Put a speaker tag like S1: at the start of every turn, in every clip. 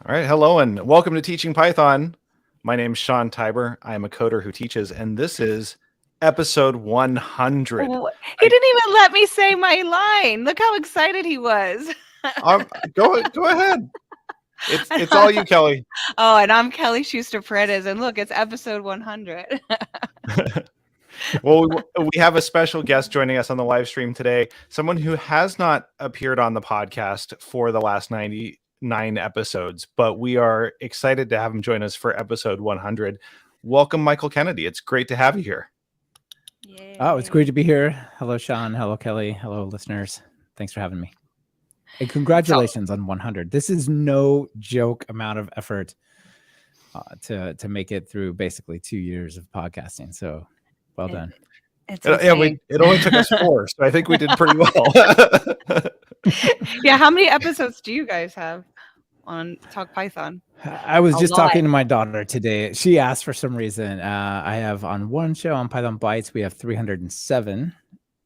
S1: All right. Hello and welcome to Teaching Python. My name is Sean Tiber. I am a coder who teaches, and this is episode 100.
S2: Oh, he didn't even let me say my line. Look how excited he was.
S1: Go ahead. It's all you, Kelly.
S2: Oh, and I'm Kelly Schuster Paredes, and look, it's episode 100.
S1: Well, we have a special guest joining us on the live stream today, someone who has not appeared on the podcast for the last 99 episodes, but we are excited to have him join us for episode 100. Welcome, Michael Kennedy. It's great to have you here.
S3: Yay. Oh, it's great to be here. Hello, Sean. Hello, Kelly. Hello, listeners. Thanks for having me. And congratulations on 100. This is no joke amount of effort to make it through basically 2 years of podcasting. So well done.
S2: It
S1: only took us 4, so I think we did pretty well.
S2: Yeah, how many episodes do you guys have on Talk Python?
S3: I was just talking to my daughter today. She asked for some reason. I have on one show on Python Bytes, we have 307,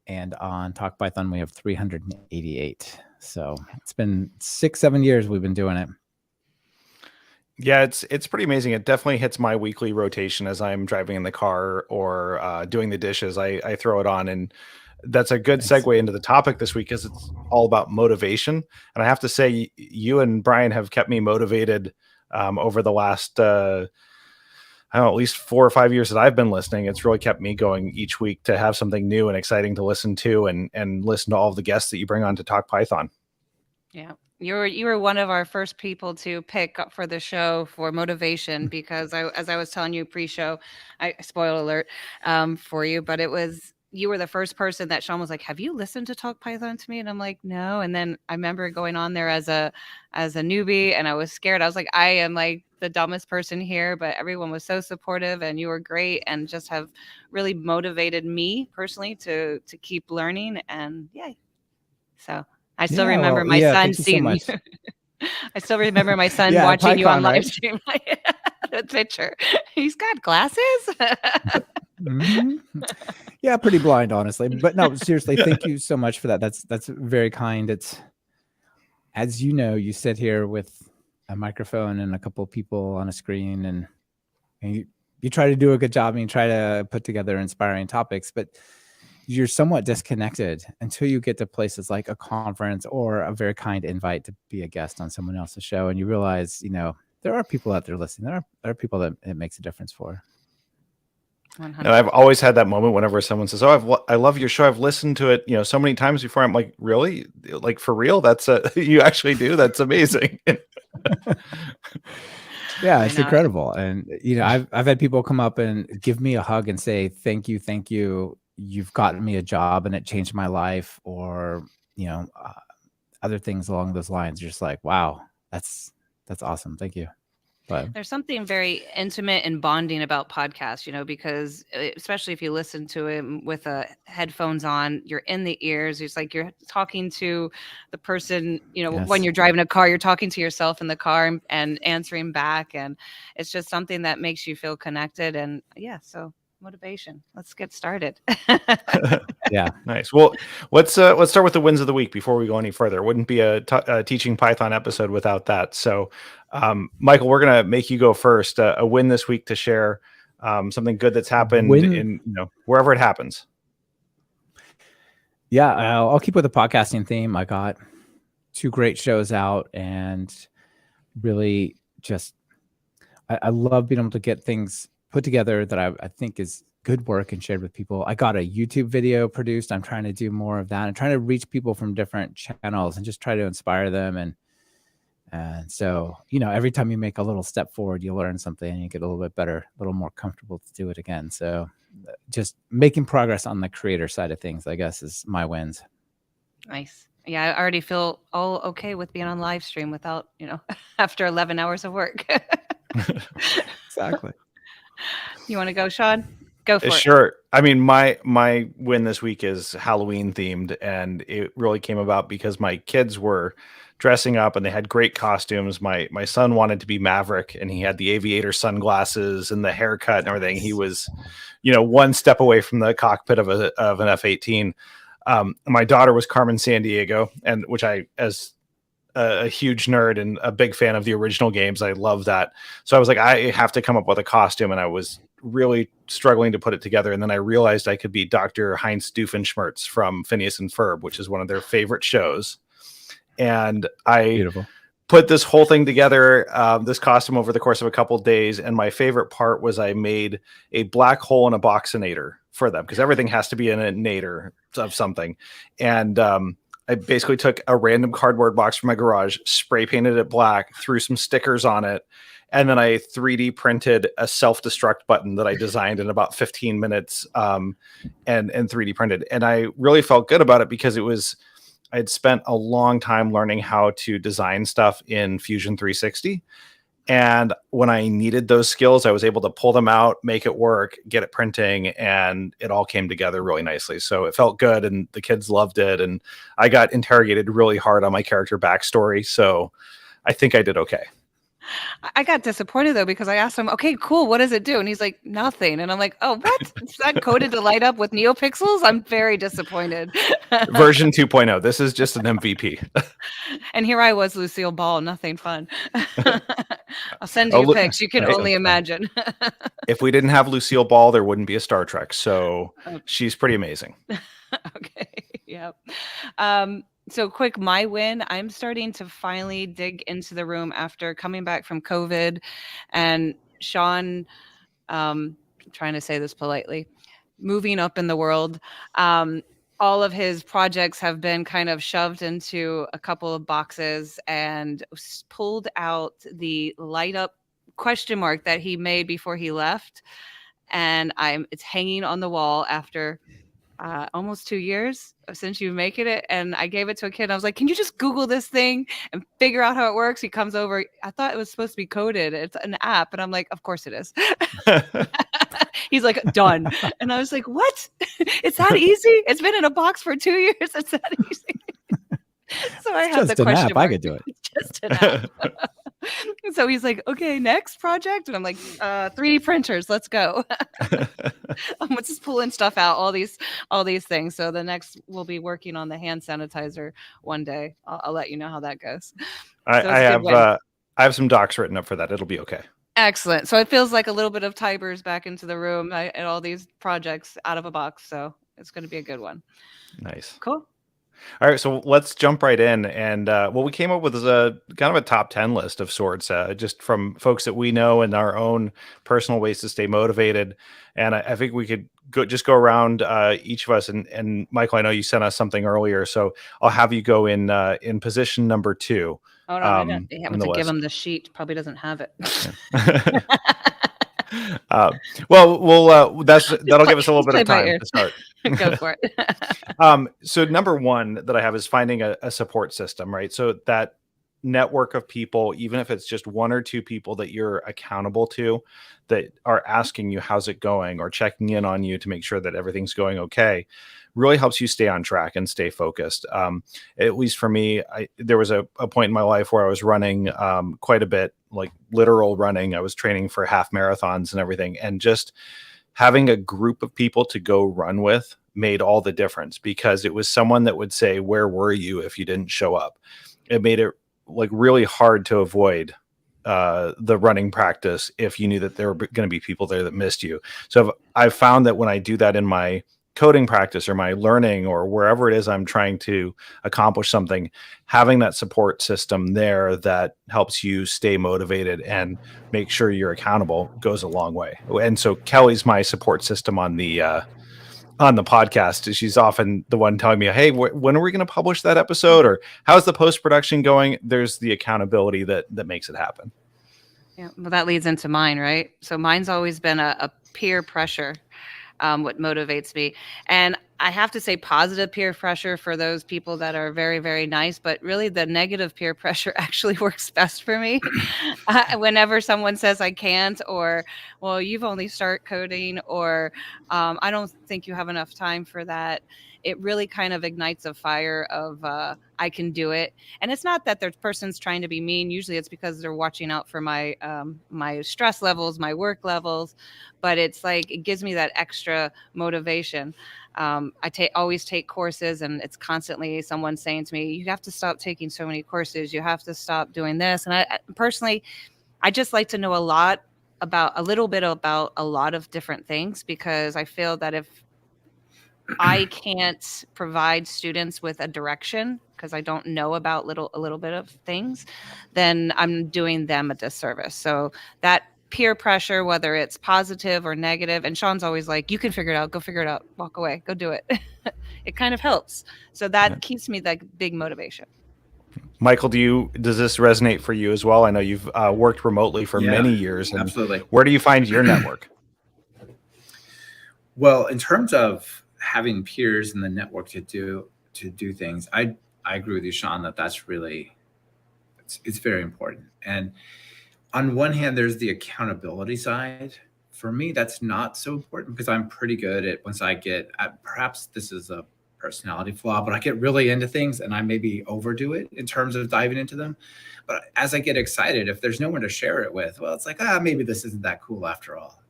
S3: and on Talk Python, we have 388. So it's been 6-7 years we've been doing it.
S1: Yeah, it's pretty amazing. It definitely hits my weekly rotation as I'm driving in the car or doing the dishes. I throw it on, and that's a good segue into the topic this week, because it's all about motivation. And I have to say, you and Brian have kept me motivated over the last, I don't know, at least 4 or 5 years that I've been listening. It's really kept me going each week to have something new and exciting to listen to, and listen to all of the guests that you bring on to Talk Python.
S2: Yeah. You were one of our first people to pick up for the show for motivation, because as I was telling you pre-show, I spoiler alert for you, but you were the first person that Sean was like, "Have you listened to Talk Python to me?" And I'm like, "No." And then I remember going on there as a newbie, and I was scared. I was like, I am like the dumbest person here, but everyone was so supportive, and you were great, and just have really motivated me personally to keep learning. And yay. So I still remember my son seeing you. I still remember my son watching you on live stream. The picture. He's got glasses.
S3: Mm-hmm. Yeah, pretty blind, honestly. But no, seriously, thank you so much for that. That's very kind. It's, as you know, you sit here with a microphone and a couple of people on a screen, and you try to do a good job, and you try to put together inspiring topics, but you're somewhat disconnected until you get to places like a conference or a very kind invite to be a guest on someone else's show, and you realize, there are people out there listening. There are people that it makes a difference for.
S1: 100. And I've always had that moment whenever someone says, "Oh, I love your show. I've listened to it, so many times before." I'm like, "Really? Like, for real? That's you actually do? That's amazing."
S3: Yeah, it's incredible. And I've had people come up and give me a hug and say, "Thank you. You've gotten me a job and it changed my life," or other things along those lines. You're just like, wow, that's awesome. Thank you. But
S2: there's something very intimate and bonding about podcasts, because especially if you listen to it with headphones on, you're in the ears. It's like you're talking to the person,
S3: Yes.
S2: When you're driving a car, you're talking to yourself in the car and answering back. And it's just something that makes you feel connected. And so motivation. Let's get started.
S3: Yeah.
S1: Nice. Well, let's start with the wins of the week before we go any further. It wouldn't be a Teaching Python episode without that. So, Michael, we're going to make you go first. A win this week to share, something good that's happened in wherever it happens.
S3: Yeah, I'll keep with the podcasting theme. I got 2 great shows out, and really just I love being able to get things put together that I think is good work and shared with people. I got a YouTube video produced. I'm trying to do more of that. I'm trying to reach people from different channels and just try to inspire them. And so, every time you make a little step forward, you learn something and you get a little bit better, a little more comfortable to do it again. So just making progress on the creator side of things, I guess, is my wins.
S2: Nice. Yeah, I already feel all okay with being on live stream without, after 11 hours of work.
S3: Exactly.
S2: You want to go, Sean? Go for it.
S1: Sure. I mean, my win this week is Halloween themed, and it really came about because my kids were dressing up and they had great costumes. My son wanted to be Maverick, and he had the aviator sunglasses and the haircut and everything. He was, one step away from the cockpit of an F-18. My daughter was Carmen Sandiego, and which I, as a huge nerd and a big fan of the original games. I love that. So I was like, I have to come up with a costume, and I was really struggling to put it together. And then I realized I could be Dr. Heinz Doofenshmirtz from Phineas and Ferb, which is one of their favorite shows. And I
S3: Beautiful.
S1: put this whole thing together, this costume, over the course of a couple of days. And my favorite part was I made a black hole in a boxinator for them, because everything has to be in a nator of something. And I basically took a random cardboard box from my garage, spray painted it black, threw some stickers on it, and then I 3D printed a self-destruct button that I designed in about 15 minutes, and 3D printed. And I really felt good about it, because I'd spent a long time learning how to design stuff in Fusion 360. And when I needed those skills, I was able to pull them out, make it work, get it printing, and it all came together really nicely. So it felt good, and the kids loved it. And I got interrogated really hard on my character backstory. So I think I did okay.
S2: I got disappointed though, because I asked him, okay, cool, what does it do? And he's like, nothing. And I'm like, oh, what? Is that coded to light up with NeoPixels? I'm very disappointed.
S1: Version 2.0. This is just an MVP.
S2: And here I was, Lucille Ball, nothing fun. I'll send you pics. You can only imagine.
S1: If we didn't have Lucille Ball, there wouldn't be a Star Trek. So
S2: Oh.
S1: she's pretty amazing.
S2: Okay. Yep. So quick, my win. I'm starting to finally dig into the room after coming back from COVID, and Sean, trying to say this politely, moving up in the world. All of his projects have been kind of shoved into a couple of boxes, and pulled out the light up question mark that he made before he left. And it's hanging on the wall after almost 2 years since you making it. And I gave it to a kid. I was like, can you just Google this thing and figure out how it works? He comes over. I thought it was supposed to be coded. It's an app. And I'm like, of course it is. He's like, done. And I was like, what? It's that easy? It's been in a box for 2 years. It's that easy. So I had
S3: Just
S2: the
S3: an
S2: question
S3: app. I
S2: mark.
S3: could do it.
S2: It's just an app. So he's like, okay, next project. And I'm like, 3D printers, let's go. I'm just pulling stuff out, all these things. So the next we'll be working on the hand sanitizer one day. I'll let you know how that goes.
S1: I
S2: So it's a good win.
S1: I have some docs written up for that. It'll be okay.
S2: Excellent. So it feels like a little bit of Tibers back into the room, and all these projects out of a box. So it's going to be a good one.
S1: Nice.
S2: Cool.
S1: All right, so let's jump right in. And what we came up with is a kind of a top 10 list of sorts, just from folks that we know and our own personal ways to stay motivated. And I think we could go around each of us. And Michael, I know you sent us something earlier, so I'll have you go in position number 2.
S2: Oh no, I haven't to give
S1: list.
S2: him the sheet. Probably doesn't have it.
S1: Well, that'll give us a little bit of time to start.
S2: Go for it.
S1: So number 1 that I have is finding a support system, right? So that network of people, even if it's just 1 or 2 people that you're accountable to, that are asking you how's it going, or checking in on you to make sure that everything's going okay, really helps you stay on track and stay focused. At least for me, there was a point in my life where I was running quite a bit, like literal running. I was training for half marathons and everything. And just having a group of people to go run with made all the difference, because it was someone that would say, where were you if you didn't show up? It made it like really hard to avoid the running practice if you knew that there were going to be people there that missed you. So I've found that when I do that in my coding practice or my learning or wherever it is I'm trying to accomplish something, having that support system there that helps you stay motivated and make sure you're accountable goes a long way. And so Kelly's my support system on the podcast. She's often the one telling me, hey, when are we going to publish that episode, or how's the post-production going? There's the accountability that makes it happen.
S2: Yeah, well, that leads into mine, right? So mine's always been a peer pressure, what motivates me. And I have to say positive peer pressure for those people that are very, very nice, but really the negative peer pressure actually works best for me. Whenever someone says I can't, or, well, you've only started coding, or I don't think you have enough time for that, it really kind of ignites a fire of I can do it. And it's not that the person's trying to be mean. Usually it's because they're watching out for my my stress levels, my work levels. But it's like it gives me that extra motivation. always take courses, and it's constantly someone saying to me, you have to stop taking so many courses. You have to stop doing this. And I personally, I just like to know a little bit about a lot of different things, because I feel that if I can't provide students with a direction because I don't know about a little bit of things, then I'm doing them a disservice. So that peer pressure, whether it's positive or negative, and Sean's always like, you can figure it out, go figure it out, walk away, go do it. It kind of helps. So that keeps me like big motivation.
S1: Michael, does this resonate for you as well? I know you've worked remotely for many years. And
S4: absolutely.
S1: Where do you find your network?
S4: Well, in terms of having peers in the network to do things, I agree with you, Sean, that's really, it's very important. And on one hand, there's the accountability side. For me, that's not so important because I'm pretty good at, once I get, perhaps this is a personality flaw, but I get really into things and I maybe overdo it in terms of diving into them. But as I get excited, if there's no one to share it with, well, it's like, maybe this isn't that cool after all,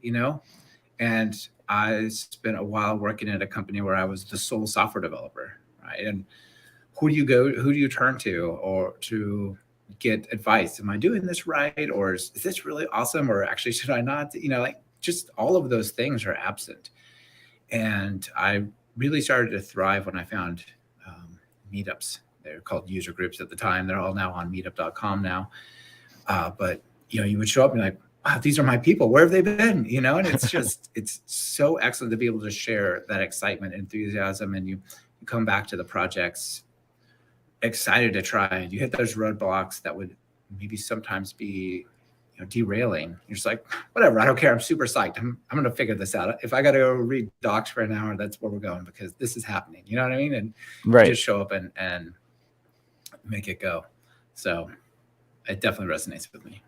S4: And I spent a while working at a company where I was the sole software developer, right? And who do you turn to or to get advice? Am I doing this right? Or is this really awesome? Or actually, should I not? Just all of those things are absent. And I really started to thrive when I found meetups. They're called user groups at the time. They're all now on meetup.com now. But, you would show up and be like, wow, these are my people. Where have they been? And it's just, it's so excellent to be able to share that excitement, enthusiasm, and you come back to the projects excited to try, and you hit those roadblocks that would maybe sometimes be derailing. You're just like, whatever, I don't care. I'm super psyched. I'm going to figure this out. If I got to go read docs for an hour, that's where we're going because this is happening. You know what I mean? And
S1: right.
S4: Just show up and make it go. So it definitely resonates with me.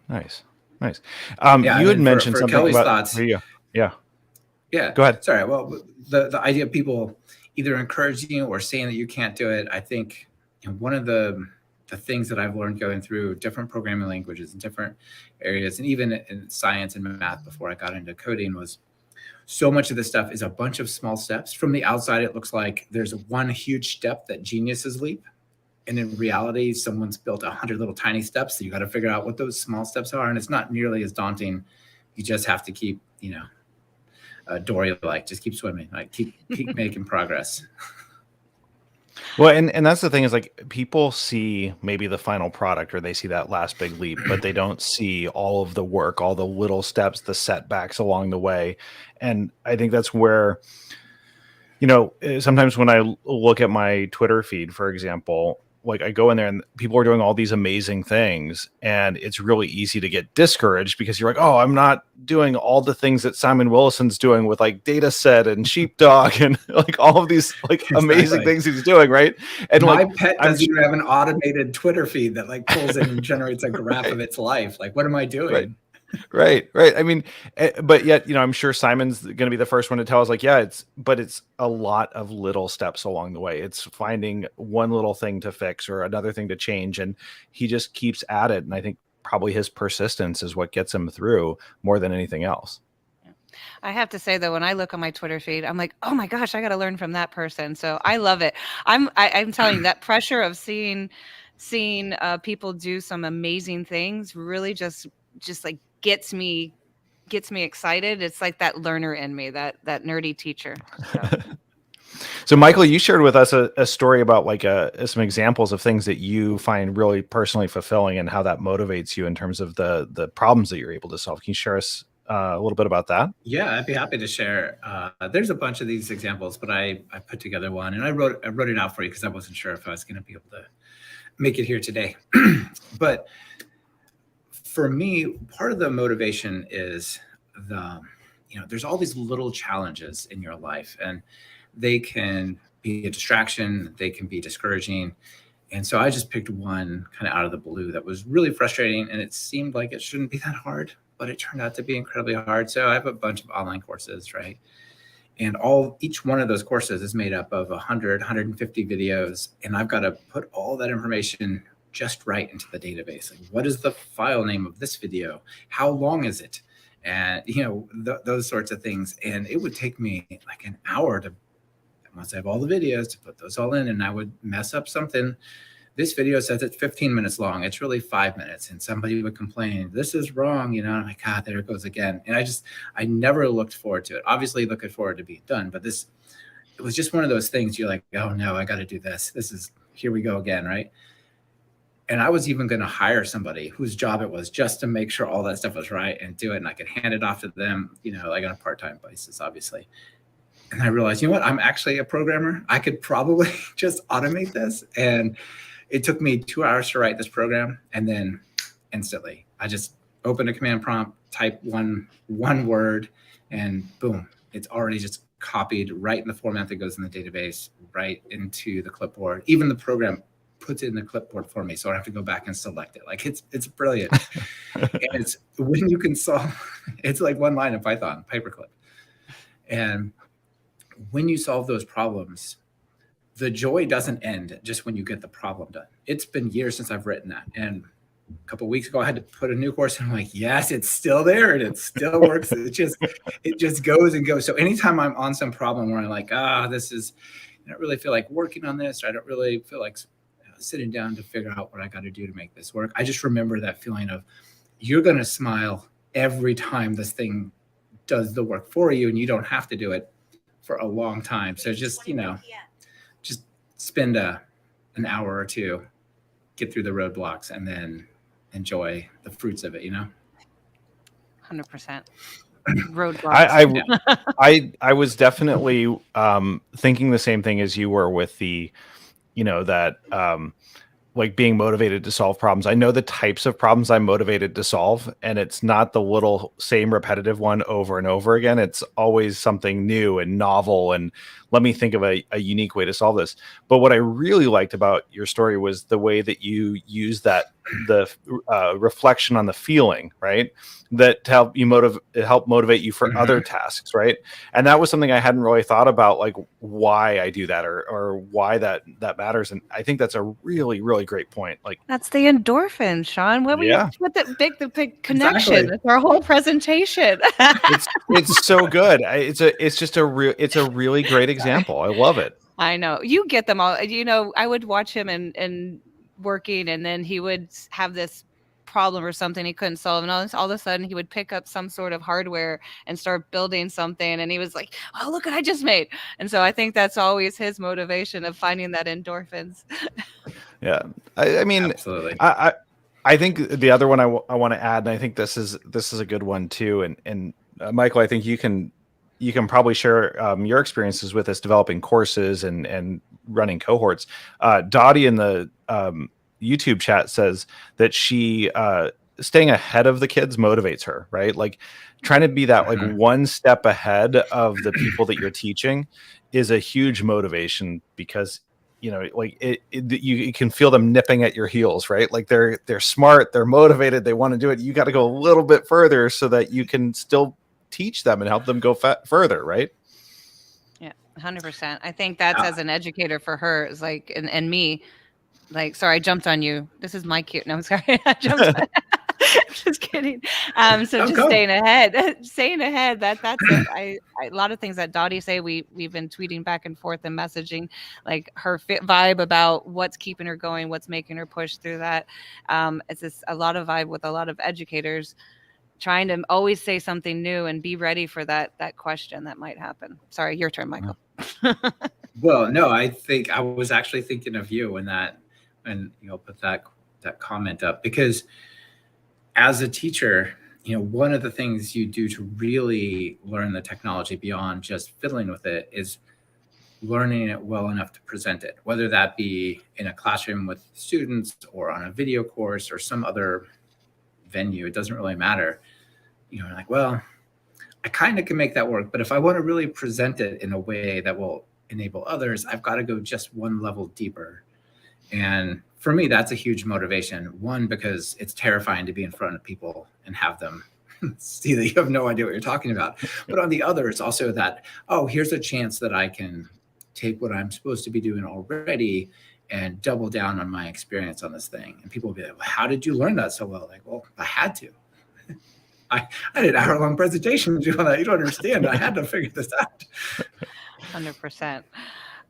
S1: Nice. You had mentioned
S4: for
S1: something
S4: Kelly's
S1: about
S4: thoughts.
S1: Yeah.
S4: Go
S1: ahead.
S4: Sorry. Well, the idea of people either encouraging you or saying that you can't do it. I think one of the things that I've learned going through different programming languages in different areas, and even in science and math before I got into coding, was so much of this stuff is a bunch of small steps. From the outside, it looks like there's one huge step that geniuses leap. And in reality, someone's built 100 little tiny steps. So you got to figure out what those small steps are. And it's not nearly as daunting. You just have to keep, Dory, just keep swimming, keep making progress.
S1: Well, and that's the thing is people see maybe the final product or they see that last big leap, but they don't see all of the work, all the little steps, the setbacks along the way. And I think that's where, sometimes when I look at my Twitter feed, for example, I go in there and people are doing all these amazing things, and it's really easy to get discouraged because you're like, oh, I'm not doing all the things that Simon Willison's doing with data set and sheepdog and all of these amazing things he's doing. Right. And
S4: my pet doesn't even have an automated Twitter feed that pulls in and generates a graph of its life. What am I doing?
S1: Right. I mean, but yet, I'm sure Simon's going to be the first one to tell us it's a lot of little steps along the way. It's finding one little thing to fix or another thing to change. And he just keeps at it. And I think probably his persistence is what gets him through more than anything else.
S2: I have to say, though, when I look on my Twitter feed, I'm like, oh my gosh, I got to learn from that person. So I love it. I'm telling you, that pressure of seeing people do some amazing things really just gets me excited. It's like that learner in me, that nerdy teacher.
S1: So Michael, you shared with us a story about some examples of things that you find really personally fulfilling and how that motivates you in terms of the problems that you're able to solve. Can you share us a little bit about that?
S4: Yeah, I'd be happy to share. There's a bunch of these examples, but I put together one and I wrote it out for you because I wasn't sure if I was going to be able to make it here today. But for me, part of the motivation is there's all these little challenges in your life, and they can be a distraction, they can be discouraging. And so I just picked one kind of out of the blue that was really frustrating, and it seemed like it shouldn't be that hard, but it turned out to be incredibly hard. So I have a bunch of online courses, right? And each one of those courses is made up of 100, 150 videos, and I've got to put all that information just right into the database. What is the file name of this video? How long is it? and those sorts of things. And it would take me like an hour to, once I have all the videos, to put those all in, and I would mess up something. This video says it's 15 minutes long. It's really 5 minutes. And somebody would complain, this is wrong. I'm like, God, there it goes again. And I never looked forward to it. Obviously looking forward to being done, but it was just one of those things. You're like, oh no, I got to do this. Here we go again. Right. And I was even going to hire somebody whose job it was just to make sure all that stuff was right and do it. And I could hand it off to them, like on a part-time basis, obviously. And I realized, you know what? I'm actually a programmer. I could probably just automate this. And it took me 2 hours to write this program. And then instantly I just opened a command prompt, type one word, and boom, it's already just copied right in the format that goes in the database, right into the clipboard. Even the program puts it in the clipboard for me, so I don't have to go back and select it. Like it's brilliant. And it's when you can solve, it's like one line in Python, paperclip. And when you solve those problems, the joy doesn't end just when you get the problem done. It's been years since I've written that. And a couple of weeks ago, I had to put a new course, and I'm like, yes, it's still there and it still works. It just goes and goes. So anytime I'm on some problem where I'm like, I don't really feel like working on this, or I don't really feel like sitting down to figure out what I got to do to make this work, I just remember that feeling of you're going to smile every time this thing does the work for you, and you don't have to do it for a long time. So just spend an hour or two, get through the roadblocks, and then enjoy the fruits of it,
S2: 100%. Roadblocks.
S1: I was definitely thinking the same thing as you were with the, like being motivated to solve problems. I know the types of problems I'm motivated to solve, and it's not the little same repetitive one over and over again. It's always something new and novel, and let me think of a unique way to solve this. But what I really liked about your story was the way that you use the reflection on the feeling, right? That to help motivate you for other tasks, right? And that was something I hadn't really thought about, like why I do that or why that matters. And I think that's a really, really great point. Like
S2: that's the endorphin, Sean. What were you with the big connection?
S4: Exactly.
S2: It's our whole presentation.
S1: it's so good. It's a really great example. I love it.
S2: I know you get them all. I would watch him and working, and then he would have this problem or something he couldn't solve, and all of a sudden he would pick up some sort of hardware and start building something, and he was like, oh, look what I just made. And so I think that's always his motivation of finding that endorphins.
S1: Yeah, I mean, absolutely. I think the other one I want to add, and I think this is a good one too, and Michael, I think you can probably share your experiences with us developing courses and running cohorts. Dottie in the YouTube chat says that she staying ahead of the kids motivates her, right? Like trying to be that like one step ahead of the people that you're teaching is a huge motivation, because like you can feel them nipping at your heels, right? Like they're smart, they're motivated, they want to do it. You got to go a little bit further so that you can still teach them and help them go further, right?
S2: Yeah, 100%. I think that's as an educator for her is like, and me, like, sorry, I jumped on you. This is my cue. No, I'm sorry. I jumped on. I'm just kidding. Staying ahead. That's it. A lot of things that Dottie say, we've been tweeting back and forth and messaging, like her vibe about what's keeping her going, what's making her push through that. It's just a lot of vibe with a lot of educators trying to always say something new and be ready for that question that might happen. Sorry, your turn, Michael.
S4: Well, no, I think I was actually thinking of you when put that comment up, because as a teacher, one of the things you do to really learn the technology beyond just fiddling with it is learning it well enough to present it, whether that be in a classroom with students or on a video course or some other venue. It doesn't really matter. Like, well, I kind of can make that work, but if I want to really present it in a way that will enable others, I've got to go just one level deeper. And for me, that's a huge motivation. One, because it's terrifying to be in front of people and have them see that you have no idea what you're talking about. But on the other, it's also that, here's a chance that I can take what I'm supposed to be doing already and double down on my experience on this thing. And people will be like, well, how did you learn that so well? Like, well, I had to. I did an hour-long presentation on that. You don't understand. I had to figure this out.
S2: 100%.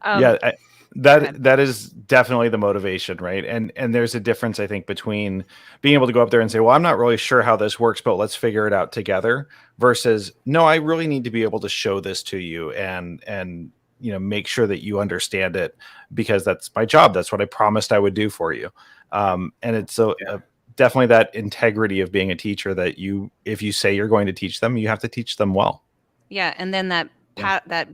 S1: Yeah,
S2: go ahead.
S1: that is definitely the motivation, right? And there's a difference, I think, between being able to go up there and say, well, I'm not really sure how this works, but let's figure it out together, versus, no, I really need to be able to show this to you and make sure that you understand it, because that's my job. That's what I promised I would do for you. And it's definitely that integrity of being a teacher, that if you say you're going to teach them, you have to teach them well.
S2: Yeah, and then that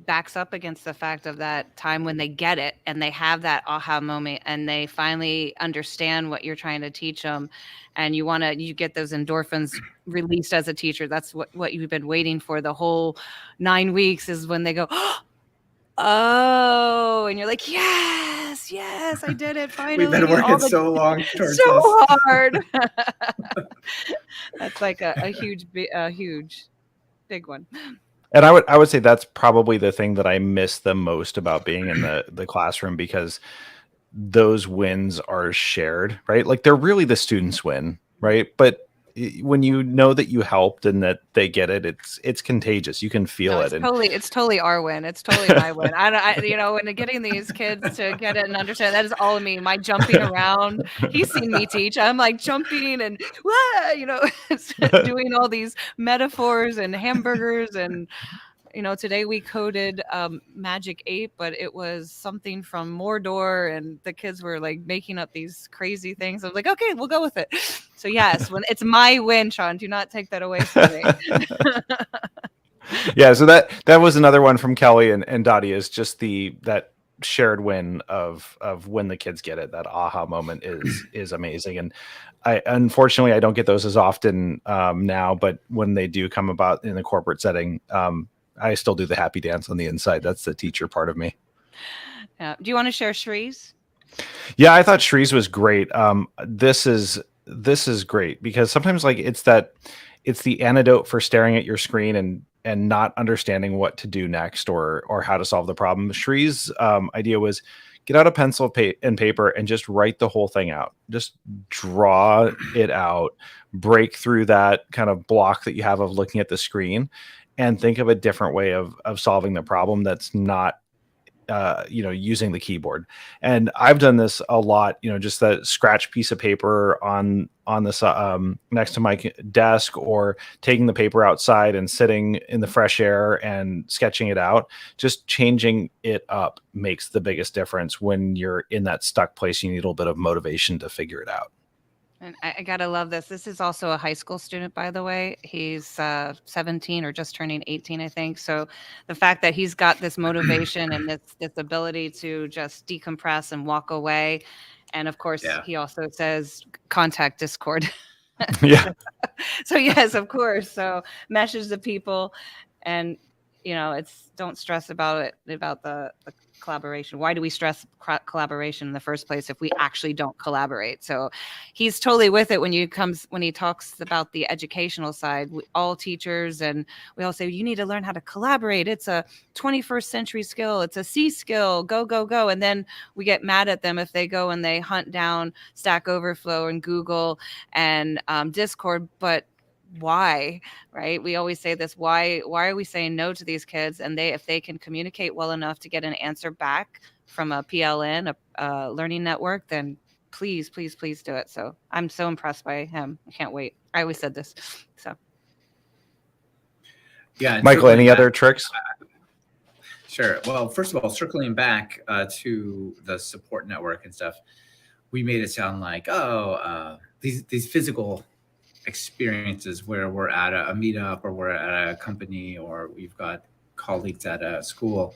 S2: backs up against the fact of that time when they get it and they have that aha moment and they finally understand what you're trying to teach them, and you get those endorphins released as a teacher. That's what you've been waiting for the whole 9 weeks, is when they go, oh, and you're like, yes, I did it finally.
S4: We've been working so long towards
S2: so
S4: this.
S2: hard. That's like a huge big one.
S1: And I would say that's probably the thing that I miss the most about being in the classroom, because those wins are shared, right? Like, they're really the students' win, right? But when you know that you helped and that they get it, it's contagious. You can feel it.
S2: It's totally our win. It's totally my win. When getting these kids to get it and understand, that is all of me. My jumping around. He's seen me teach. I'm like jumping and doing all these metaphors and hamburgers, and today we coded Magic 8, but it was something from Mordor, and the kids were like making up these crazy things. I was like, okay, we'll go with it. So yes, when it's my win, Sean, do not take that away from me.
S1: Yeah, so that was another one from Kelly and Dottie, is just that shared win of when the kids get it. That aha moment is amazing. And unfortunately I don't get those as often now, but when they do come about in the corporate setting, I still do the happy dance on the inside. That's the teacher part of me.
S2: Yeah. Do you want to share Shree's?
S1: Yeah, I thought Shree's was great. This is great, because sometimes, like, it's the antidote for staring at your screen and not understanding what to do next or how to solve the problem. Shree's idea was, get out a pencil and paper and just write the whole thing out. Just draw it out, break through that kind of block that you have of looking at the screen, and think of a different way of solving the problem that's not using the keyboard. And I've done this a lot, just that scratch piece of paper on the next to my desk, or taking the paper outside and sitting in the fresh air and sketching it out. Just changing it up makes the biggest difference when you're in that stuck place. You need a little bit of motivation to figure it out.
S2: And I gotta love this. This is also a high school student, by the way. He's 17 or just turning 18, I think. So the fact that he's got this motivation and this ability to just decompress and walk away. And of course, he also says contact Discord.
S1: Yeah.
S2: So yes, of course. So message the people, and don't stress about the collaboration. Why do we stress collaboration in the first place if we actually don't collaborate? So he's totally with it when he talks about the educational side. All teachers, and we all say, you need to learn how to collaborate. It's a 21st century skill. It's a C skill. Go, go, go. And then we get mad at them if they go and they hunt down Stack Overflow and Google and Discord. But why, right? We always say this, why are we saying no to these kids? And if they can communicate well enough to get an answer back from a PLN, a learning network, then please do it. So I'm so impressed by him. I can't wait. I always said this. So
S4: yeah,
S1: Michael, any other tricks?
S4: Sure. Well, first of all, circling back to the support network and stuff, we made it sound like, these physical experiences where we're at a meetup, or we're at a company, or we've got colleagues at a school.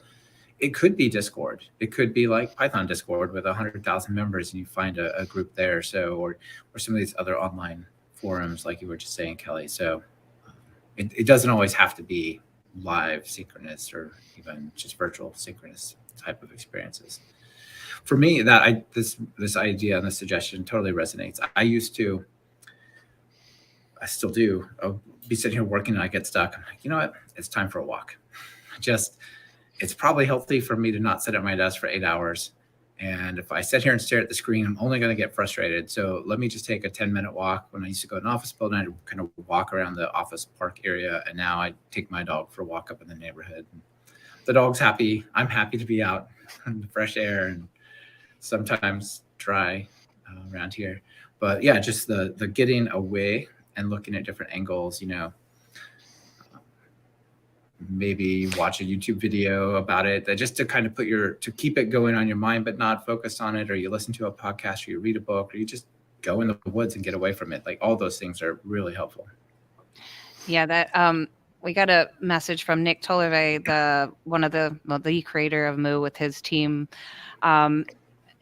S4: It could be Discord. It could be like Python Discord with 100,000 members, and you find a group there. So, or some of these other online forums, like you were just saying, Kelly. So it doesn't always have to be live synchronous, or even just virtual synchronous type of experiences. For me, this idea and this suggestion totally resonates. I still do. I'll be sitting here working and I get stuck. I'm like, you know what? It's time for a walk. It's probably healthy for me to not sit at my desk for 8 hours And if I sit here and stare at the screen, I'm only going to get frustrated. So let me just take a 10-minute walk. When I used to go to an office building, I'd kind of walk around the office park area. And now I take my dog for a walk up in the neighborhood. The dog's happy. I'm happy to be out in the fresh air and sometimes dry around here. But yeah, just the getting away and looking at different angles, maybe watch a YouTube video about it, that just to kind of to keep it going on your mind, but not focus on it, or you listen to a podcast, or you read a book, or you just go in the woods and get away from it. Like all those things are really helpful.
S2: Yeah, that we got a message from Nick Tollervey, the creator of Moo, with his team,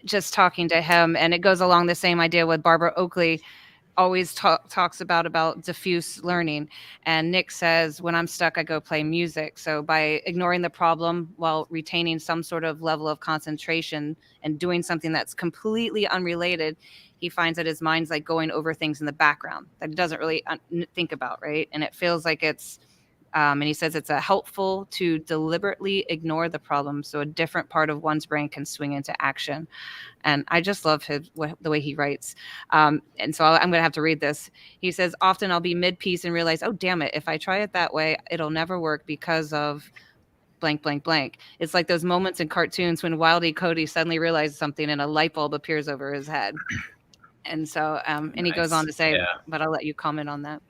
S2: just talking to him, and it goes along the same idea with Barbara Oakley. Always talks about diffuse learning. And Nick says, when I'm stuck, I go play music. So by ignoring the problem while retaining some sort of level of concentration and doing something that's completely unrelated, he finds that his mind's like going over things in the background that he doesn't really think about, right? And it feels like it's, and he says it's helpful to deliberately ignore the problem so a different part of one's brain can swing into action. And I just love the way he writes. And so I'm going to have to read this. He says, often I'll be mid-piece and realize, oh, damn it, if I try it that way, it'll never work because of blank, blank, blank. It's like those moments in cartoons when Wile E. Cody suddenly realizes something and a light bulb appears over his head. And so, and he goes on to say, but I'll let you comment on that.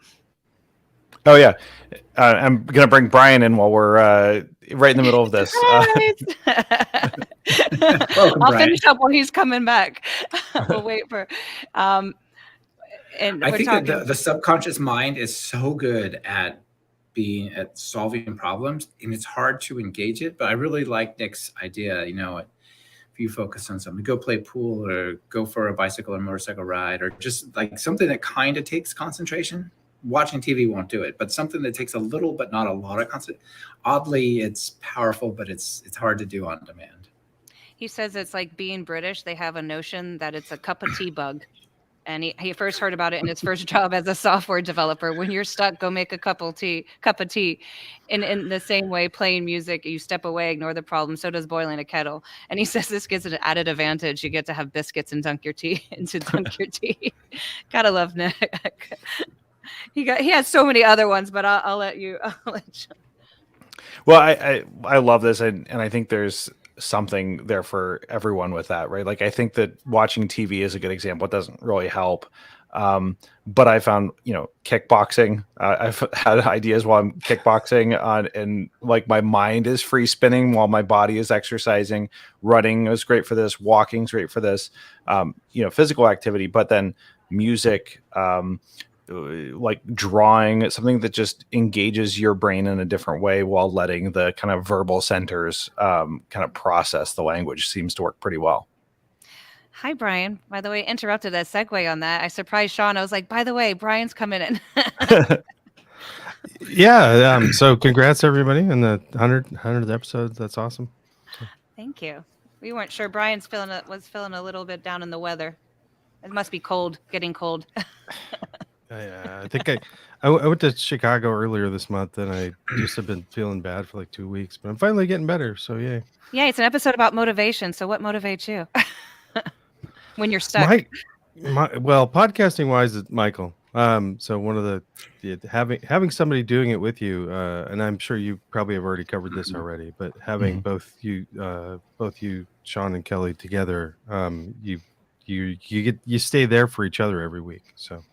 S1: Oh yeah, I'm gonna bring Brian in while we're right in the middle of this.
S4: Welcome,
S2: I'll
S4: Brian.
S2: finish up while he's coming back. We'll wait for. And
S4: I think that the subconscious mind is so good at solving problems, and it's hard to engage it. But I really like Nick's idea. If you focus on something, go play pool or go for a bicycle or motorcycle ride, or just like something that kind of takes concentration. Watching TV won't do it, but something that takes a little but not a lot of concentration. Oddly, it's powerful, but it's hard to do on demand.
S2: He says it's like being British. They have a notion that it's a cup of tea bug. And he first heard about it in his first job as a software developer. When you're stuck, go make a cup of tea. And in the same way, playing music, you step away, ignore the problem. So does boiling a kettle. And he says this gives it an added advantage. You get to have biscuits and dunk your tea. Gotta love Nick. He has so many other ones, but I'll let you.
S1: Well, I love this, and I think there's something there for everyone with that, right? Like I think that watching TV is a good example. It doesn't really help, but I found kickboxing. I've had ideas while I'm kickboxing and like my mind is free spinning while my body is exercising. Running is great for this. Walking's great for this. Physical activity, but then music. Like drawing, something that just engages your brain in a different way while letting the kind of verbal centers kind of process the language seems to work pretty well.
S2: Hi, Brian. By the way, interrupted a segue on that. I surprised Sean. I was like, by the way, Brian's coming in.
S5: Yeah. So congrats everybody in the 100th episode. That's awesome.
S2: Thank you. We weren't sure. Brian's was feeling a little bit down in the weather. It must be cold, getting cold.
S5: I think I went to Chicago earlier this month, and I just have been feeling bad for like 2 weeks, but I'm finally getting better. So yay!
S2: Yeah, it's an episode about motivation. So what motivates you when you're stuck?
S5: Well, podcasting wise, it's Michael. So one of the having somebody doing it with you, and I'm sure you probably have already covered this already, but having both you, Sean and Kelly together, you stay there for each other every week. So.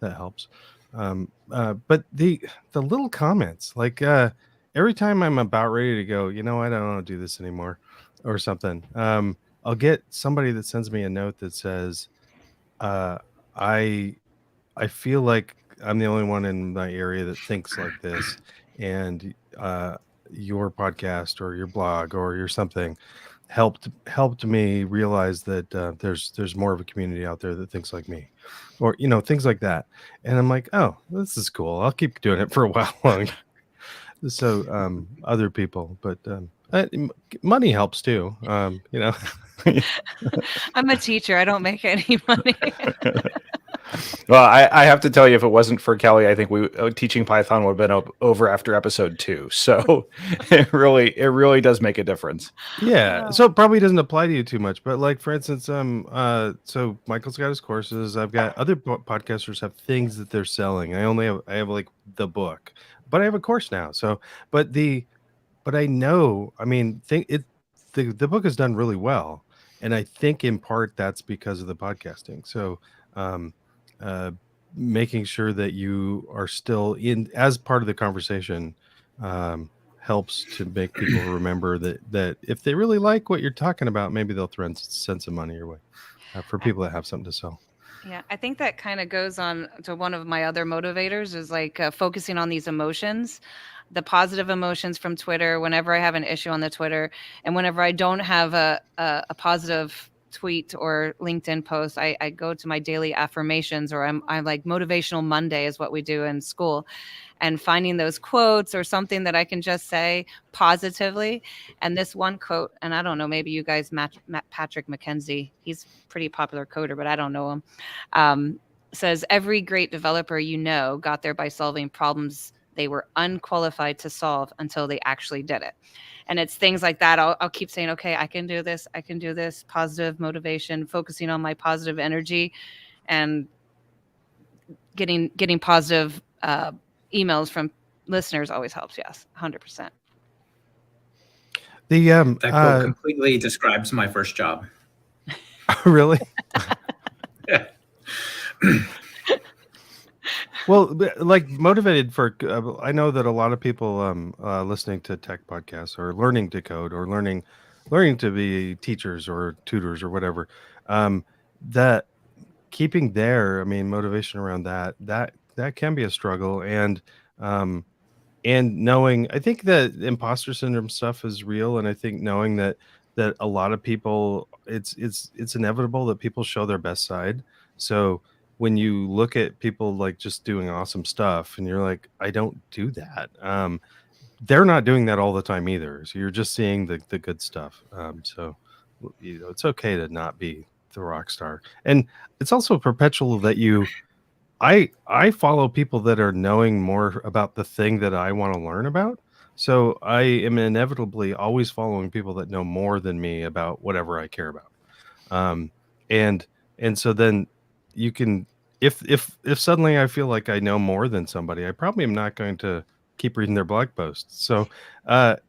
S5: That helps. But the little comments, like every time I'm about ready to go, I don't want to do this anymore or something. I'll get somebody that sends me a note that says, I feel like I'm the only one in my area that thinks like this. And your podcast or your blog or your something helped me realize that there's more of a community out there that thinks like me, or things like that. And I'm like, oh, this is cool. I'll keep doing it for a while longer. So other people, but money helps too.
S2: I'm a teacher. I don't make any money.
S1: Well, I have to tell you, if it wasn't for Kelly, I think we teaching Python would have been over after episode 2. So it really does make a difference.
S5: Yeah,
S2: Oh.
S5: so it probably doesn't apply to you too much, but like for instance, so Michael's got his courses. I've got other podcasters have things that they're selling. I have like the book, but I have a course now. So, but I know, I mean, the book is done really well, and I think in part that's because of the podcasting. So, um, uh, making sure that you are still in as part of the conversation. Helps to make people remember that if they really like what you're talking about, maybe they'll send some money your way for people that have something to sell.
S2: Yeah, I think that kind of goes on to one of my other motivators is like focusing on these emotions, the positive emotions from Twitter. Whenever I have an issue on the Twitter, and whenever I don't have a positive tweet or LinkedIn post, I go to my daily affirmations, or I'm like Motivational Monday is what we do in school, and finding those quotes or something that I can just say positively. And this one quote, and I don't know, maybe you guys match Patrick McKenzie. He's a pretty popular coder, but I don't know him. Says every great developer got there by solving problems they were unqualified to solve until they actually did it. And it's things like that. I'll keep saying, okay, I can do this. I can do this. Positive motivation, focusing on my positive energy, and getting positive emails from listeners always helps. Yes, 100%.
S5: The
S4: That quote completely describes my first job.
S5: really.
S4: Yeah.
S5: Well, like motivated for, I know that a lot of people listening to tech podcasts are learning to code or learning to be teachers or tutors or whatever. That keeping I mean, motivation around that can be a struggle, and knowing, I think that imposter syndrome stuff is real, and I think knowing that a lot of people, it's inevitable that people show their best side. So when you look at people like just doing awesome stuff and you're like, I don't do that, they're not doing that all the time either, so you're just seeing the good stuff. So it's okay to not be the rock star, and it's also perpetual that I follow people that are knowing more about the thing that I want to learn about. So I am inevitably always following people that know more than me about whatever I care about. And so then you can, if suddenly I feel like I know more than somebody, I probably am not going to keep reading their blog posts. So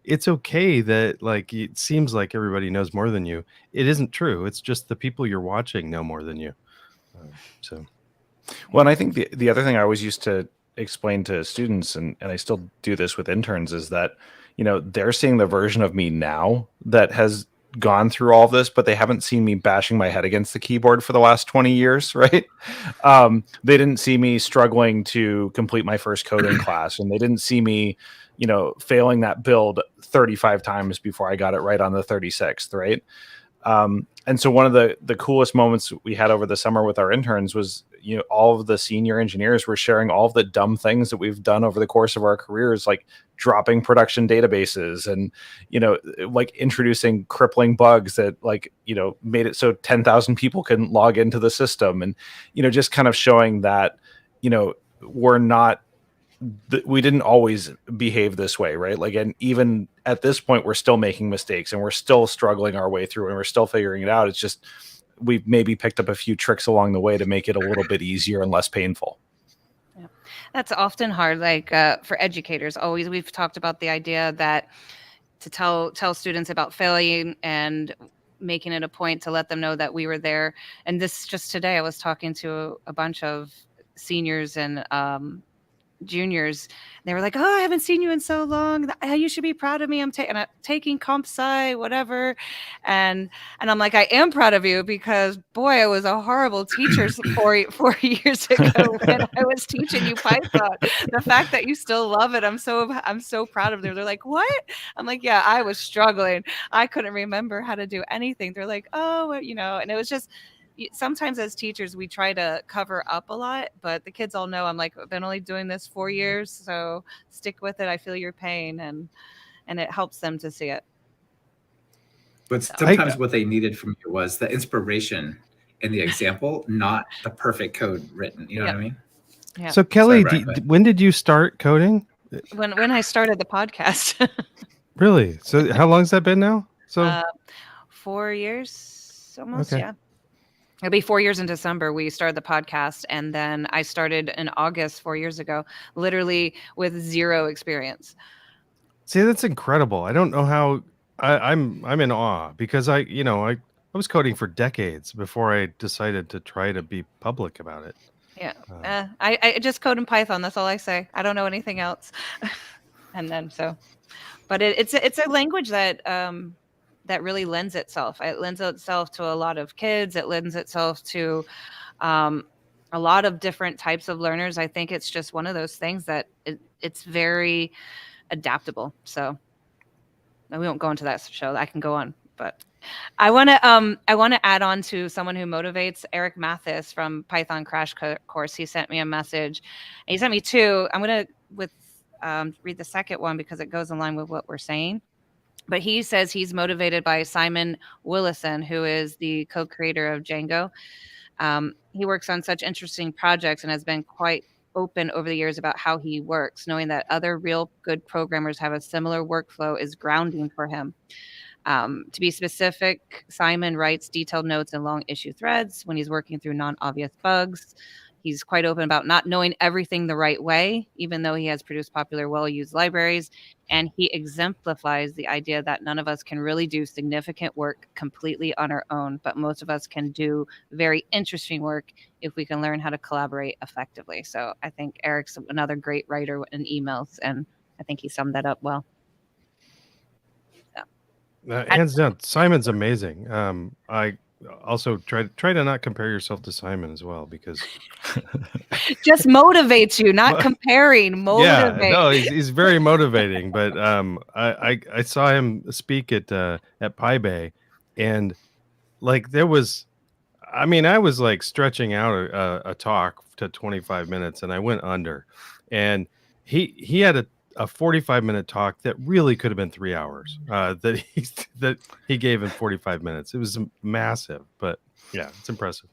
S5: it's okay that like it seems like everybody knows more than you. It isn't true. It's just the people you're watching know more than you. So.
S1: Well, and I think the other thing I always used to explain to students, and I still do this with interns, is that, they're seeing the version of me now that has gone through all of this, but they haven't seen me bashing my head against the keyboard for the last 20 years, right? They didn't see me struggling to complete my first coding class, and they didn't see me, failing that build 35 times before I got it right on the 36th, right? And so one of the coolest moments we had over the summer with our interns was, all of the senior engineers were sharing all of the dumb things that we've done over the course of our careers, like dropping production databases and, like introducing crippling bugs that made it so 10,000 people couldn't log into the system. And, just kind of showing that, we didn't always behave this way, right? Like, and even at this point, we're still making mistakes and we're still struggling our way through and we're still figuring it out. It's just, we've maybe picked up a few tricks along the way to make it a little bit easier and less painful.
S2: Yeah. That's often hard. Like for educators, always, we've talked about the idea that to tell students about failing and making it a point to let them know that we were there. And this just today, I was talking to a bunch of seniors and juniors. They were like, oh, I haven't seen you in so long. You should be proud of me. I'm taking comp sci, whatever. And I'm like, I am proud of you because, boy, I was a horrible teacher 4 years ago when I was teaching you Python. The fact that you still love it, I'm so proud of them. They're like, what? I'm like, yeah, I was struggling. I couldn't remember how to do anything. They're like, oh, and it was just, sometimes as teachers, we try to cover up a lot, but the kids all know I'm like, I've been only doing this 4 years, so stick with it. I feel your pain, and it helps them to see it.
S4: But sometimes what they needed from you was the inspiration in the example, not the perfect code written. You know what I mean?
S2: Yeah.
S5: So Kelly,
S4: Sorry, Brian,
S5: when did you start coding?
S2: When I started the podcast,
S5: Really? So how long has that been now? So
S2: 4 years almost.
S5: Okay.
S2: Yeah. It'll be 4 years in December. We started the podcast, and then I started in August 4 years ago, literally with zero experience.
S5: see, that's incredible. I don't know how I'm in awe because I was coding for decades before I decided to try to be public about it.
S2: Yeah.
S5: Um,
S2: I just code in Python. That's all I say. I don't know anything else. And then but it's a language that that really lends itself. It lends itself to a lot of kids. It lends itself to um, a lot of different types of learners. I think it's just one of those things that it's very adaptable. So we won't go into that show. I can go on, but I want to add on to someone who motivates, Eric Mathis from Python Crash Course. He sent me a message. And he sent me two. I'm going to read the second one because it goes in line with what we're saying. But he says he's motivated by Simon Willison, who is the co-creator of Django. He works on such interesting projects and has been quite open over the years about how he works, knowing that other real good programmers have a similar workflow is grounding for him. To be specific, Simon writes detailed notes and long issue threads when he's working through non-obvious bugs. He's quite open about not knowing everything the right way, even though he has produced popular, well-used libraries. And he exemplifies the idea that none of us can really do significant work completely on our own, but most of us can do very interesting work if we can learn how to collaborate effectively. So I think Eric's another great writer in emails, and I think he summed that up well.
S5: hands down, Simon's amazing. I also try to not compare yourself to Simon as well because
S2: Just motivates you, not comparing. Motivate.
S5: yeah, no, he's very motivating. But I saw him speak at PyBay, and like there was, I mean, I was like stretching out a talk to 25 minutes, and I went under, and he had a 45-minute talk that really could have been 3 hours that he gave in 45 minutes. It was massive, but yeah, it's impressive.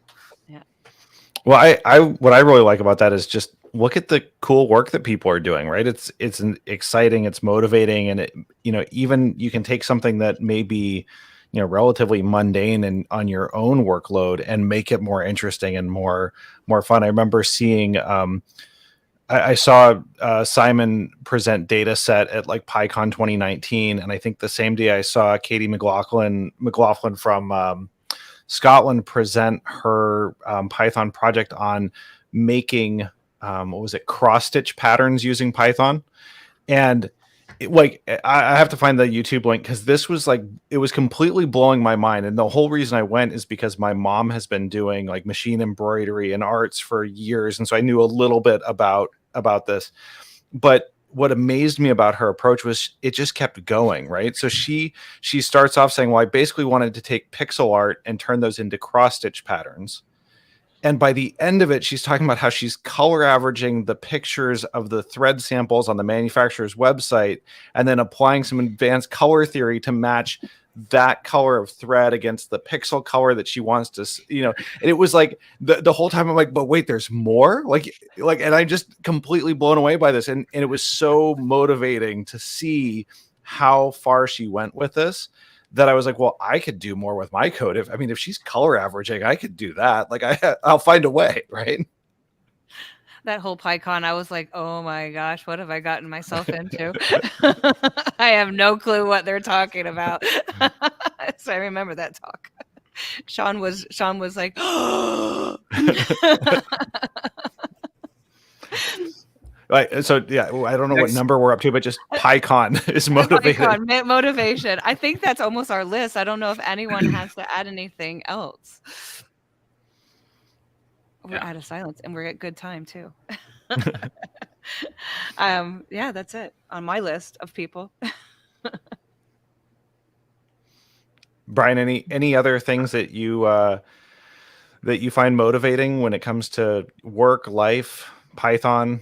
S1: Well, I what I really like about that is just look at the cool work that people are doing, right? It's exciting, it's motivating, and even you can take something that may be, relatively mundane and on your own workload and make it more interesting and more fun. I remember seeing I saw Simon present data set at like PyCon 2019, and I think the same day I saw Katie McLaughlin from Scotland present her Python project on making cross stitch patterns using Python. And I have to find the YouTube link because this was it was completely blowing my mind. And the whole reason I went is because my mom has been doing like machine embroidery and arts for years, and so I knew a little bit about this. But what amazed me about her approach was it just kept going, right? So she starts off saying, well, I basically wanted to take pixel art and turn those into cross stitch patterns. And by the end of it, she's talking about how she's color averaging the pictures of the thread samples on the manufacturer's website and then applying some advanced color theory to match that color of thread against the pixel color that she wants to, and it was like the whole time I'm like, but wait, there's more, and I'm just completely blown away by this. And it was so motivating to see how far she went with this, that I was like, well, I could do more with my code. If she's color averaging, I could do that. Like I'll find a way, right?
S2: That whole PyCon, I was like, oh my gosh, what have I gotten myself into? I have no clue what they're talking about. So I remember that talk. Sean was like,
S1: Right. So yeah, I don't know what number we're up to, but just PyCon is motivated.
S2: PyCon, motivation. I think that's almost our list. I don't know if anyone has to add anything else. We're out of silence, and we're at good time too. Yeah, that's it on my list of people.
S1: Brian, any other things that you find motivating when it comes to work, life, Python?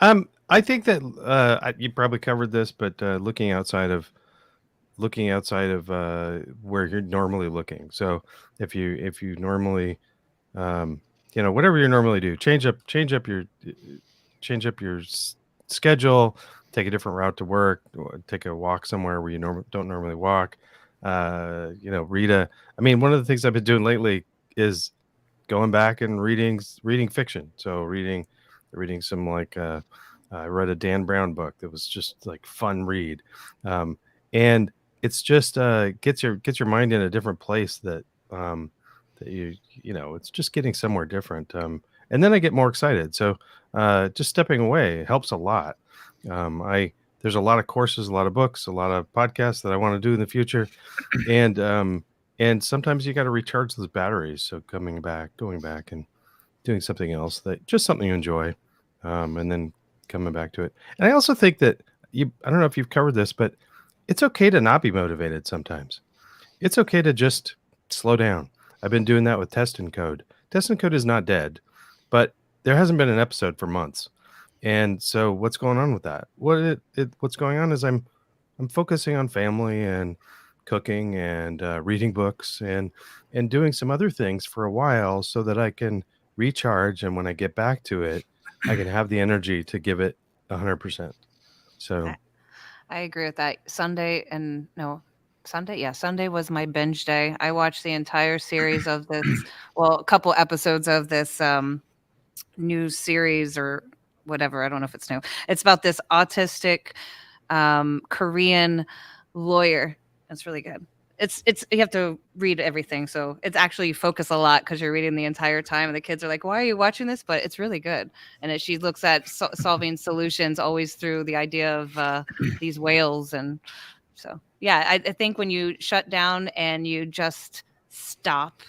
S5: I think that you probably covered this, but looking outside of looking outside of where you're normally looking. So if you normally whatever you normally do, change up your schedule, take a different route to work, or take a walk somewhere where you don't normally walk. One of the things I've been doing lately is going back and reading fiction. So reading some I read a Dan Brown book that was just like fun read, and it's just gets your mind in a different place that it's just getting somewhere different. And then I get more excited. So just stepping away helps a lot. There's a lot of courses, a lot of books, a lot of podcasts that I want to do in the future, and sometimes you got to recharge those batteries. So going back and doing something else just something you enjoy, and then coming back to it. And I also think that I don't know if you've covered this, but it's okay to not be motivated sometimes. It's okay to just slow down. I've been doing that with Test and Code. Test and Code is not dead, but there hasn't been an episode for months. And so what's going on with that? What's going on is I'm focusing on family and cooking and reading books and doing some other things for a while so that I can recharge. And when I get back to it, I can have the energy to give it 100%. So
S2: I agree with that. Sunday was my binge day. I watched the entire series of this, a couple episodes of this new series or whatever. I don't know if it's new. It's about this autistic Korean lawyer. It's really good. It's you have to read everything, so it's actually you focus a lot because you're reading the entire time, and the kids are like, "Why are you watching this?" But it's really good, and she looks at solving solutions always through the idea of these whales, and so yeah, I think when you shut down and you just stop,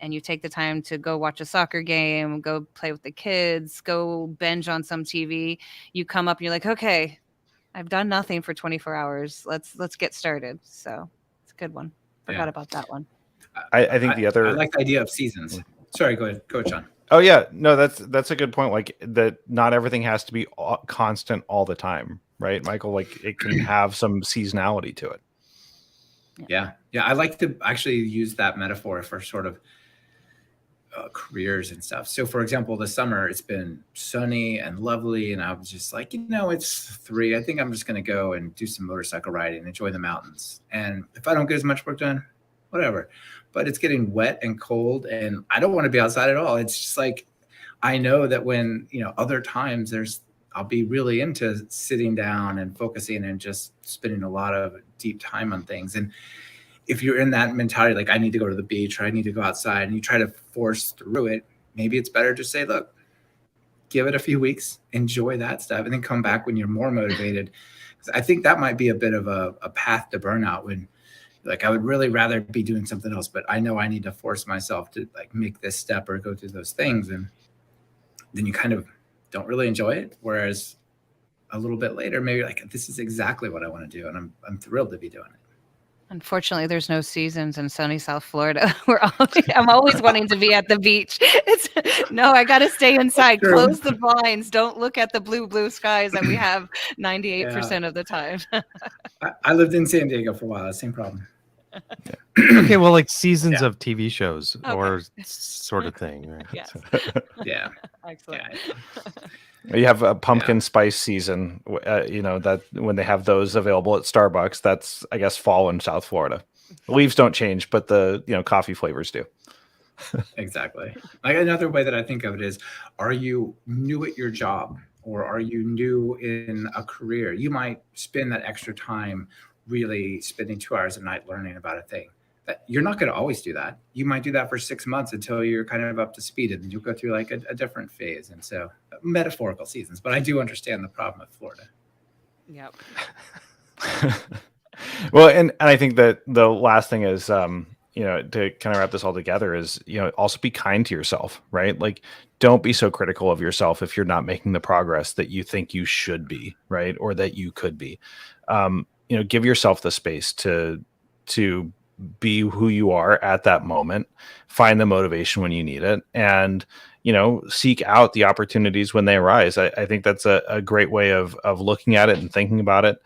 S2: and you take the time to go watch a soccer game, go play with the kids, go binge on some TV, you come up and you're like, "Okay, I've done nothing for 24 hours. Let's get started." So. Good one. Forgot about that one.
S1: I think the other.
S4: I like the idea of seasons. Sorry, go ahead, Coach John.
S1: Oh yeah, no, that's a good point. Like that, not everything has to be constant all the time, right, Michael? Like it can have some seasonality to it.
S4: Yeah. I like to actually use that metaphor for sort of careers and stuff. So, for example, this summer it's been sunny and lovely, and I was just like, it's 3. I think I'm just going to go and do some motorcycle riding, enjoy the mountains. And if I don't get as much work done, whatever. But it's getting wet and cold, and I don't want to be outside at all. It's just like I know that when other times I'll be really into sitting down and focusing and just spending a lot of deep time on things. And if you're in that mentality, like I need to go to the beach or I need to go outside, and you try to force through it, maybe it's better to say, look, give it a few weeks, enjoy that stuff, and then come back when you're more motivated. I think that might be a bit of a path to burnout when like I would really rather be doing something else, but I know I need to force myself to like make this step or go through those things. And then you kind of don't really enjoy it. Whereas a little bit later, maybe like, this is exactly what I want to do. And I'm thrilled to be doing it.
S2: Unfortunately, there's no seasons in sunny South Florida. I'm always wanting to be at the beach. I got to stay inside. Close the blinds. Don't look at the blue skies that we have 98% of the time.
S4: I lived in San Diego for a while. Same problem.
S5: Okay, well, like seasons of TV shows or sort of thing. Right?
S2: Yes.
S4: Yeah.
S2: Excellent.
S1: You have a pumpkin spice season, that when they have those available at Starbucks, that's, I guess, fall in South Florida. The leaves don't change, but the, coffee flavors do.
S4: Exactly. Like another way that I think of it is, are you new at your job or are you new in a career? You might spend that extra time really spending 2 hours a night learning about a thing. You're not going to always do that. You might do that for 6 months until you're kind of up to speed, and then you'll go through like a different phase. And so metaphorical seasons, but I do understand the problem with Florida.
S2: Yep.
S1: Well, and I think that the last thing is, to kind of wrap this all together is, also be kind to yourself, right? Like, don't be so critical of yourself if you're not making the progress that you think you should be, right? Or that you could be. Give yourself the space to be who you are at that moment, find the motivation when you need it, and seek out the opportunities when they arise. I think that's a great way of looking at it and thinking about it.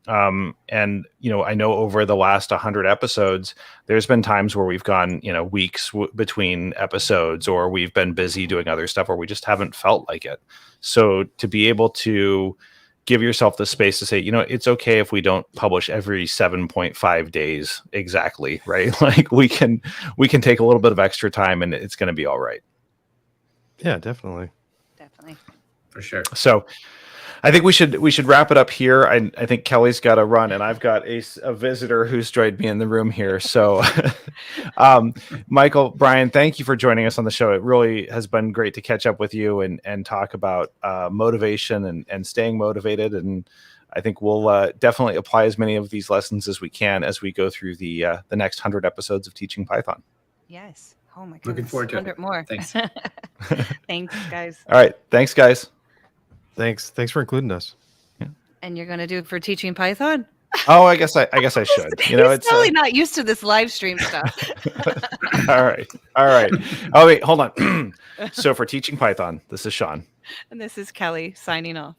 S1: And I know over the last 100 episodes, there's been times where we've gone weeks between episodes, or we've been busy doing other stuff, or we just haven't felt like it. So to be able to give yourself the space to say, it's okay if we don't publish every 7.5 days exactly, right? Like we can take a little bit of extra time and it's going to be all right.
S5: Yeah, definitely.
S2: Definitely.
S4: For sure.
S1: So I think we should wrap it up here. I think Kelly's got to run, and I've got a visitor who's joined me in the room here. So, Michael, Brian, thank you for joining us on the show. It really has been great to catch up with you and talk about motivation and staying motivated. And I think we'll definitely apply as many of these lessons as we can as we go through the next 100 episodes of Teaching Python.
S2: Yes. Oh my goodness.
S4: Looking forward to it.
S2: 100 more.
S4: Thanks.
S2: Thanks, guys.
S1: All right. Thanks, guys.
S5: Thanks for including us.
S2: And you're going to do it for Teaching Python?
S1: Oh, I guess I should.
S2: He's
S1: It's
S2: totally not used to this live stream stuff.
S1: all right. Oh, wait, hold on. So for Teaching Python, this is Sean.
S2: And this is Kelly signing off.